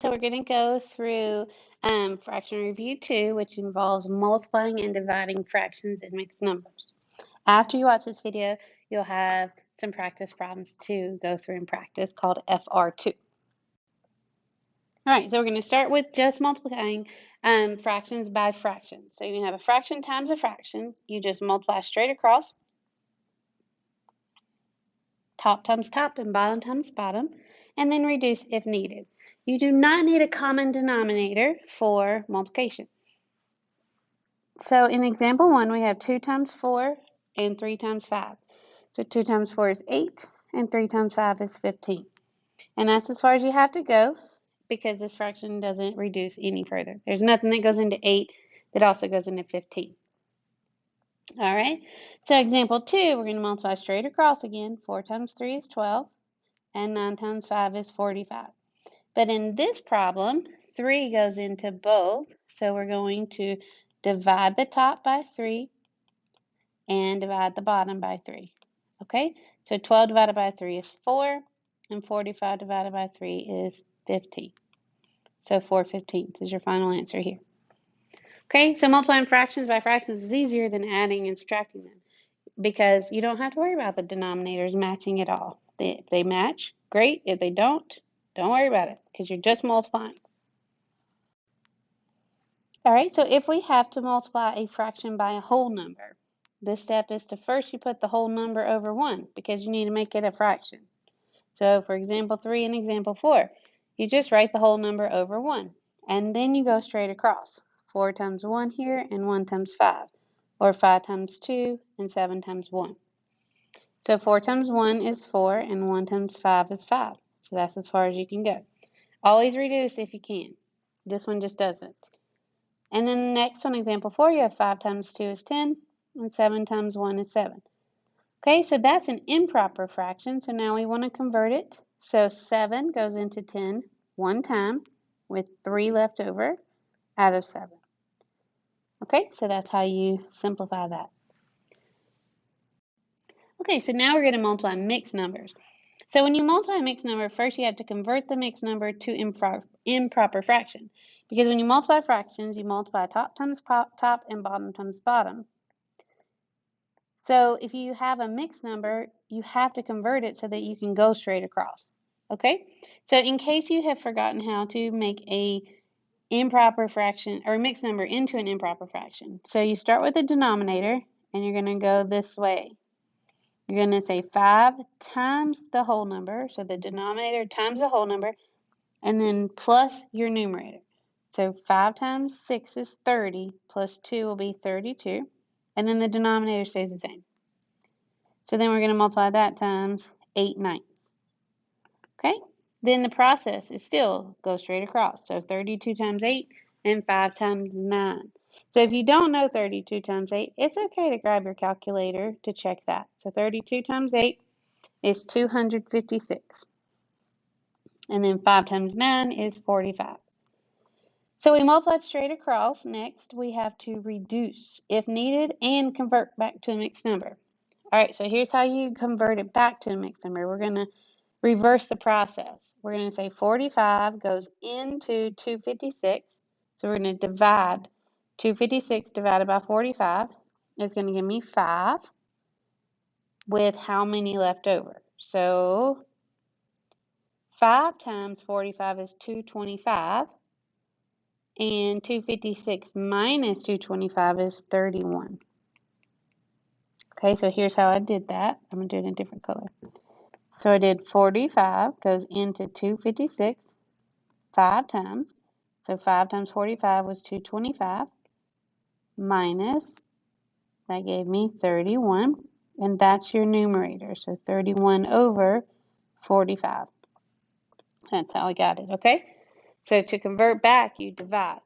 So we're going to go through fraction review 2, which involves multiplying and dividing fractions and mixed numbers. After you watch this video, you'll have some practice problems to go through and practice called FR2. All right, so we're going to start with just multiplying fractions by fractions. So you can have a fraction times a fraction. You just multiply straight across, top times top and bottom times bottom, and then reduce if needed. You do not need a common denominator for multiplication. So in example 1, we have 2 times 4 and 3 times 5. So 2 times 4 is 8, and 3 times 5 is 15. And that's as far as you have to go because this fraction doesn't reduce any further. There's nothing that goes into 8 that also goes into 15. All right, so example 2, we're going to multiply straight across again. 4 times 3 is 12, and 9 times 5 is 45. But in this problem, 3 goes into both, so we're going to divide the top by 3 and divide the bottom by 3. Okay, so 12 divided by 3 is 4, and 45 divided by 3 is 15. So 4/15 is your final answer here. Okay, so multiplying fractions by fractions is easier than adding and subtracting them because you don't have to worry about the denominators matching at all. If they match, great. If they don't worry about it because you're just multiplying. All right, so if we have to multiply a fraction by a whole number, this step is to first you put the whole number over 1 because you need to make it a fraction. So for example 3 and example 4, you just write the whole number over 1 and then you go straight across. 4 times 1 here and 1 times 5, or 5 times 2 and 7 times 1. So 4 times 1 is 4 and 1 times 5 is 5. So that's as far as you can go. Always reduce if you can. This one just doesn't. And then next on example 4, you have 5 times 2 is 10, and 7 times 1 is 7. Okay, so that's an improper fraction, so now we want to convert it. So 7 goes into 10 one time, with 3 left over out of 7. Okay, so that's how you simplify that. Okay, so now we're going to multiply mixed numbers. So when you multiply a mixed number, first you have to convert the mixed number to improper fraction. Because when you multiply fractions, you multiply top times top and bottom times bottom. So if you have a mixed number, you have to convert it so that you can go straight across. Okay? So in case you have forgotten how to make a improper fraction or a mixed number into an improper fraction. So you start with the denominator and you're going to go this way. You're going to say 5 times the whole number, so the denominator times the whole number, and then plus your numerator. So 5 times 6 is 30, plus 2 will be 32, and then the denominator stays the same. So then we're going to multiply that times 8/9. Okay? Then the process is still go straight across. So 32 times 8 and 5 times 9. So if you don't know 32 times 8, it's okay to grab your calculator to check that. So 32 times 8 is 256. And then 5 times 9 is 45. So we multiplied straight across. Next, we have to reduce if needed and convert back to a mixed number. All right, so here's how you convert it back to a mixed number. We're going to reverse the process. We're going to say 45 goes into 256. So we're going to divide 256 divided by 45 is going to give me 5 with how many left over. So 5 times 45 is 225, and 256 minus 225 is 31. Okay, so here's how I did that. I'm going to do it in a different color. So I did 45 goes into 256 5 times. So 5 times 45 was 225 minus, that gave me 31. And that's your numerator. So 31 over 45. That's how I got it, okay? So to convert back, you divide.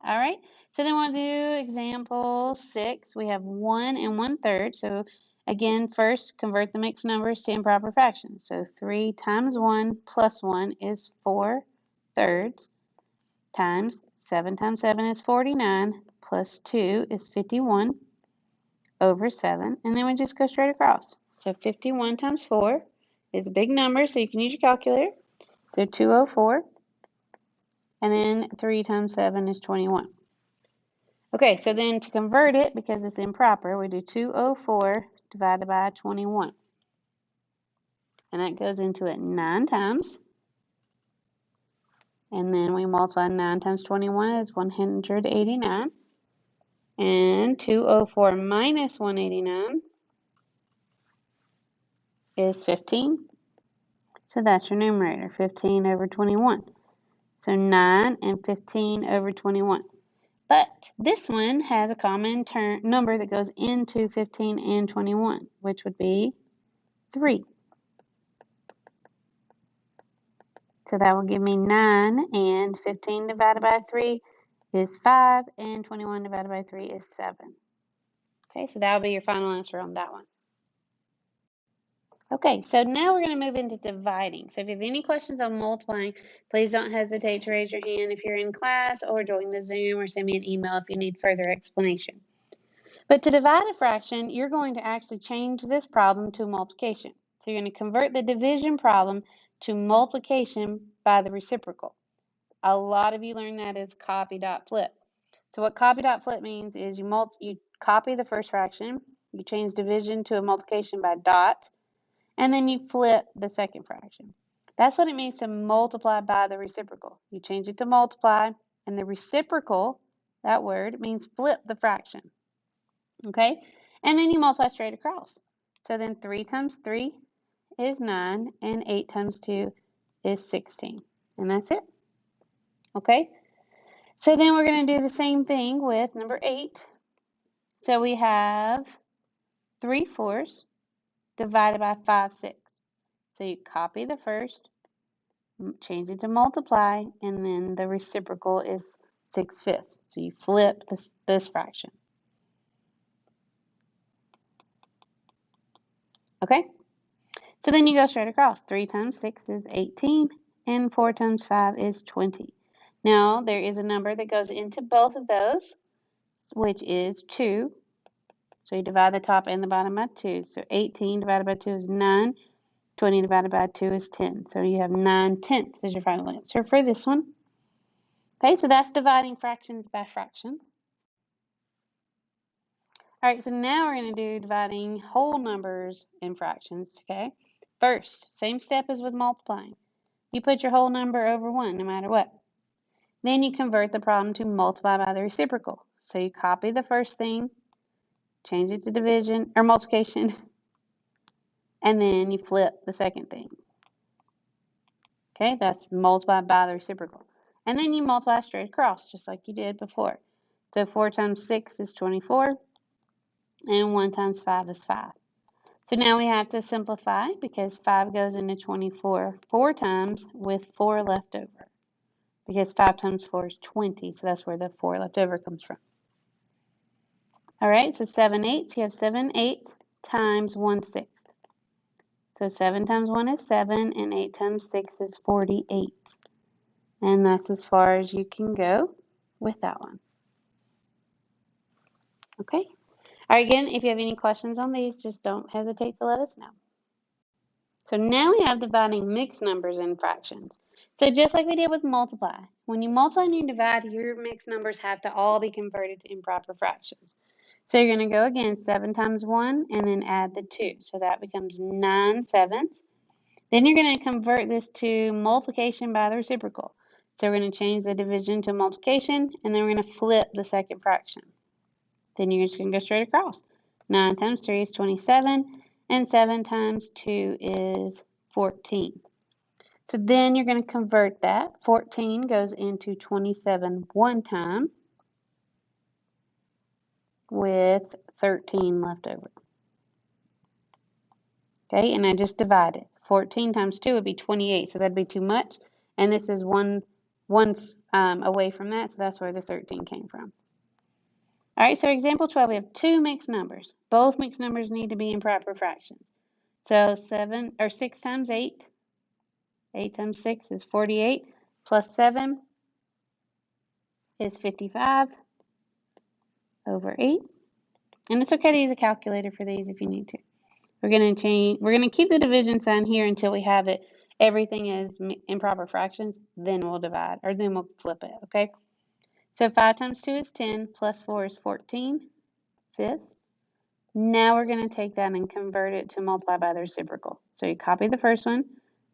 All right, so then we'll do example 6. We have 1 and 1/3. So again, first convert the mixed numbers to improper fractions. So 3 times 1 plus 1 is 4/3 times 7 times 7 is 49 plus 2 is 51 over 7. And then we just go straight across. So 51 times 4 is a big number, so you can use your calculator. So 204 And then 3 times 7 is 21. Okay, so then to convert it, because it's improper, we do 204 divided by 21. And that goes into it 9 times. And then we multiply 9 times 21 is 189. And 204 minus 189 is 15. So that's your numerator, 15 over 21. So 9 and 15 over 21. But this one has a common number that goes into 15 and 21, which would be 3. So that will give me 9, and 15 divided by 3 is 5, and 21 divided by 3 is 7. Okay, so that will be your final answer on that one. Okay, so now we're going to move into dividing. So if you have any questions on multiplying, please don't hesitate to raise your hand if you're in class, or join the Zoom, or send me an email if you need further explanation. But to divide a fraction, you're going to actually change this problem to multiplication. So you're going to convert the division problem to multiplication by the reciprocal. A lot of you learned that as copy dot flip. So what copy dot flip means is you copy the first fraction, you change division to a multiplication by dot, and then you flip the second fraction. That's what it means to multiply by the reciprocal. You change it to multiply, and the reciprocal, that word, means flip the fraction. Okay? And then you multiply straight across. So then 3 times 3 is 9, and 8 times 2 is 16. And that's it. Okay? So then we're going to do the same thing with number 8. So we have 3/4 divided by 5/6. So you copy the first, change it to multiply, and then the reciprocal is 6/5. So you flip this fraction. Okay? So then you go straight across. 3 times 6 is 18, and 4 times 5 is 20. Now, there is a number that goes into both of those, which is 2. So you divide the top and the bottom by 2. So 18 divided by 2 is 9. 20 divided by 2 is 10. So you have 9/10 as your final answer for this one. Okay, so that's dividing fractions by fractions. All right, so now we're going to do dividing whole numbers in fractions, okay? First, same step as with multiplying. You put your whole number over 1, no matter what. Then you convert the problem to multiply by the reciprocal. So you copy the first thing, change it to division or multiplication, and then you flip the second thing. Okay, that's multiplied by the reciprocal. And then you multiply straight across, just like you did before. So 4 times 6 is 24, and 1 times 5 is 5. So now we have to simplify, because 5 goes into 24 4 times with 4 left over. Because 5 times 4 is 20, so that's where the 4 left over comes from. All right, so 7/8, you have 7/8 times 1/6. So 7 times 1 is 7, and 8 times 6 is 48. And that's as far as you can go with that one. Okay? All right, again, if you have any questions on these, just don't hesitate to let us know. So now we have dividing mixed numbers in fractions. So just like we did with multiply, when you multiply and you divide, your mixed numbers have to all be converted to improper fractions. So you're going to go again 7 times 1 and then add the 2. So that becomes 9/7. Then you're going to convert this to multiplication by the reciprocal. So we're going to change the division to multiplication, and then we're going to flip the second fraction. Then you're just going to go straight across. 9 times 3 is 27, and 7 times 2 is 14. So then you're going to convert that. 14 goes into 27 one time with 13 left over. Okay, and I just divided. 14 times 2 would be 28, so that'd be too much. And this is one away from that, so that's where the 13 came from. All right, so example 12, we have 2 mixed numbers. Both mixed numbers need to be in proper fractions. So 6 times 8, 8 times 6 is 48, plus 7 is 55 over 8. And it's okay to use a calculator for these if you need to. We're going to keep the division sign here until we have it everything is improper fractions, then we'll divide, or then we'll flip it, okay? So 5 times 2 is 10, plus 4 is 14 fifths. Now we're going to take that and convert it to multiply by the reciprocal. So you copy the first one,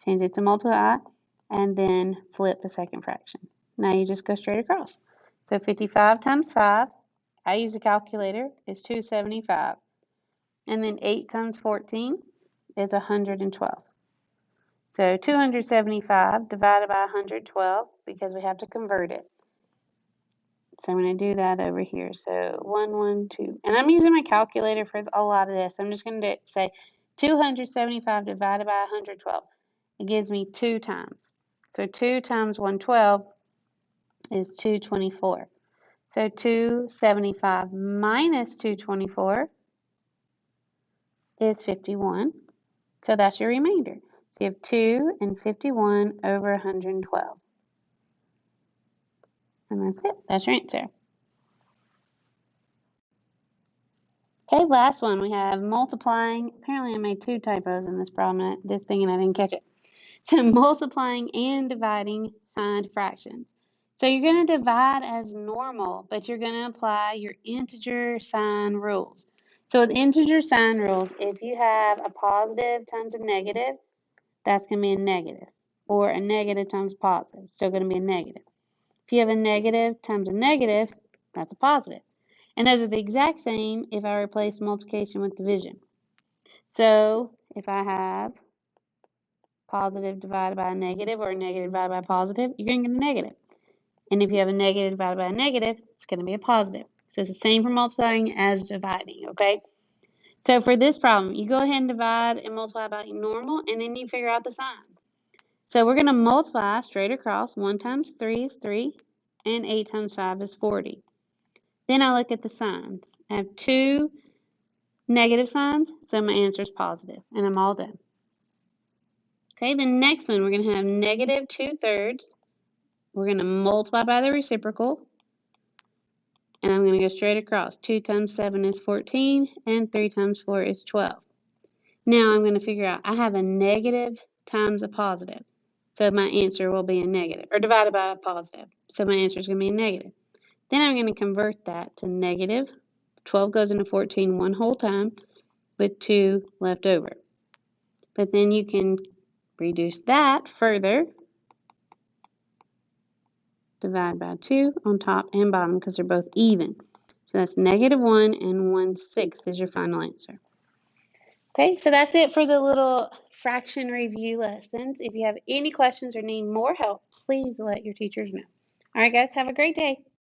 change it to multiply, and then flip the second fraction. Now you just go straight across. So 55 times 5, I use a calculator, is 275. And then 8 times 14 is 112. So 275 divided by 112, because we have to convert it. So I'm going to do that over here. So 1, 1, 2. And I'm using my calculator for a lot of this. I'm just going to say 275 divided by 112. It gives me 2 times. So 2 times 112 is 224. So 275 minus 224 is 51. So that's your remainder. So you have 2 and 51 over 112. And that's it. That's your answer. Okay, last one. We have multiplying. Apparently I made 2 typos in this problem, this thing, and I didn't catch it. So multiplying and dividing signed fractions. So you're going to divide as normal, but you're going to apply your integer sign rules. So with integer sign rules, if you have a positive times a negative, that's going to be a negative. Or a negative times a positive, still going to be a negative. If you have a negative times a negative, that's a positive. And those are the exact same if I replace multiplication with division. So if I have positive divided by a negative or a negative divided by a positive, you're going to get a negative. And if you have a negative divided by a negative, it's going to be a positive. So it's the same for multiplying as dividing, okay? So for this problem, you go ahead and divide and multiply by normal, and then you figure out the sign. So we're going to multiply straight across. 1 times 3 is 3, and 8 times 5 is 40. Then I look at the signs. I have 2 negative signs, so my answer is positive, and I'm all done. Okay, the next one, we're going to have negative 2/3. We're going to multiply by the reciprocal, and I'm going to go straight across. 2 times 7 is 14, and 3 times 4 is 12. Now I'm going to figure out, I have a negative times a positive, so my answer will be a negative, or divided by a positive, so my answer is going to be a negative. Then I'm going to convert that to negative. 12 goes into 14 one whole time, with 2 left over. But then you can reduce that further. Divide by 2 on top and bottom because they're both even. So that's negative 1 and 1/6 is your final answer. Okay, so that's it for the little fraction review lessons. If you have any questions or need more help, please let your teachers know. All right, guys, have a great day.